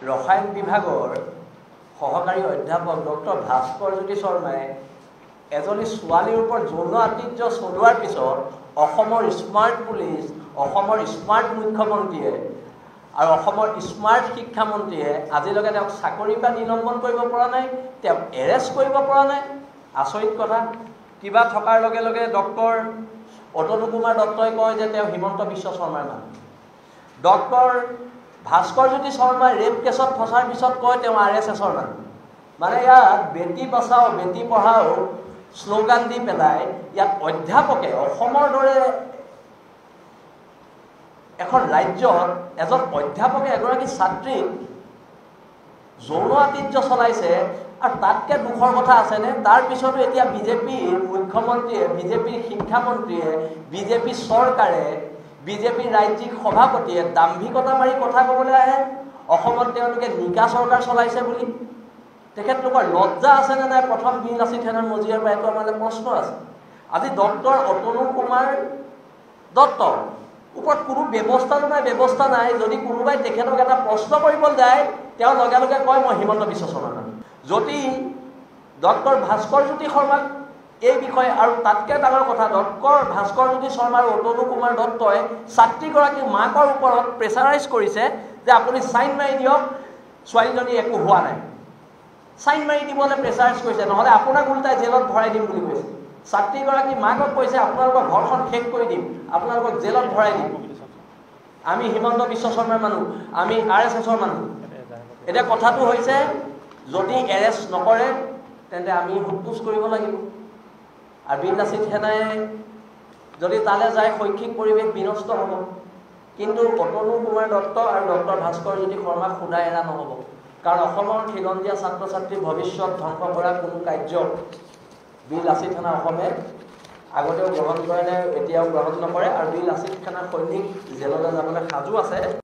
ৰসায়ন বিভাগৰ সহকাৰী অধ্যাপক ডক্টৰ ভাস্কৰজ্যোতি শৰ্মাই এজনী ছোৱালীৰ ওপৰত যৌন আতিথ্য চলোৱাৰ পিছত অসমৰ স্মাৰ্ট পুলিচ, অসমৰ স্মাৰ্ট মুখ্যমন্ত্ৰীয়ে আৰু অসমৰ স্মাৰ্ট শিক্ষামন্ত্ৰীয়ে আজিলৈকে তেওঁক চাকৰি বা নিলম্বন কৰিব পৰা নাই, তেওঁক এৰেষ্ট কৰিব পৰা নাই। আচৰিত কথা। কিবা থকাৰ লগে লগে ডক্টৰ অতনু কুমাৰ দত্তই কয় যে তেওঁ হিমন্ত বিশ্ব শৰ্মাৰ মানুহ। ডক্টৰ ভাস্কৰজ্যোতি শৰ্মাই ৰেপ কেছত ফচাৰ পিছত কয় তেওঁ RSSৰ মানুহ। মানে ইয়াত বেটি বচাও বেটি পঢ়াও শ্লোগান দি পেলাই ইয়াত অধ্যাপকে অসমৰ দৰে এখন ৰাজ্যত এজন অধ্যাপকে এগৰাকী ছাত্ৰীক যৌন আতিথ্য চলাইছে আৰু তাতকৈ দুখৰ কথা আছেনে? তাৰ পিছতো এতিয়া বিজেপিৰ মুখ্যমন্ত্ৰীয়ে, বিজেপিৰ শিক্ষামন্ত্ৰীয়ে, বিজেপি চৰকাৰে, বিজেপিৰ ৰাজ্যিক সভাপতিয়ে দাম্ভিকতা মাৰি কথা ক'বলৈ আহে অসমত তেওঁলোকে নিকা চৰকাৰ চলাইছে বুলি। তেখেতলোকৰ লজ্জা আছেনে নাই? প্ৰথম বীৰ লাচিত সেনাৰ মজিয়াৰ পৰা এইটো আমাৰ প্ৰশ্ন আছে। আজি ডক্টৰ অতনু কুমাৰ দত্তৰ ওপৰত কোনো ব্যৱস্থা নাই। যদি কোনোবাই তেখেতক এটা প্ৰশ্ন কৰিব যায় তেওঁ লগে লগে কয় মই হিমন্ত বিশ্ব শৰ্মাৰ মানুহ। যদি ডক্টৰ ভাস্কৰজ্যোতি শৰ্মাক এই বিষয়ে, আৰু তাতকৈ ডাঙৰ কথা, ডক্টৰ ভাস্কৰজ্যোতি শৰ্মা আৰু অতনু কুমাৰ দত্তই ছাত্ৰীগৰাকীৰ মাকৰ ওপৰত প্ৰেছাৰাইজ কৰিছে যে আপুনি চাইন মাৰি দিয়ক, ছোৱালীজনী একো হোৱা নাই। চাইন মাৰি দিবলৈ প্ৰেছাৰাইজ কৰিছে, নহ'লে আপোনাক উল্টাই জেলত ভৰাই দিম বুলি কৈছে। ছাত্ৰীগৰাকী মাকক কৈছে আপোনালোকৰ ঘৰখন শেষ কৰি দিম, আপোনালোকক জেলত ভৰাই দিম। আমি হিমন্ত বিশ্ব শৰ্মাৰ মানুহ, আমি RSSৰ মানুহ। এতিয়া কথাটো হৈছে যদি এৰেষ্ট নকৰে তেন্তে আমি সোধপোছ কৰিব লাগিব। আৰু বীৰ লাচিত সেনাই যদি তালৈ যায় শৈক্ষিক পৰিৱেশ বিনষ্ট হ'ব। কিন্তু অতনু কুমাৰ দত্ত আৰু ডক্টৰ ভাস্কৰজ্যোতি শৰ্মাক সোধাই এৰা নহ'ব। কাৰণ অসমৰ খিলঞ্জীয়া ছাত্ৰ ছাত্ৰীৰ ভৱিষ্যত ধ্বংস কৰা কোনো কাৰ্য বীৰ লাচিত সেনা অসমে আগতেও গ্ৰহণ কৰে নে এতিয়াও গ্ৰহণ নকৰে। আৰু বীৰ লাচিত সেনা সৈনিক জেললৈ যাবলৈ সাজু আছে।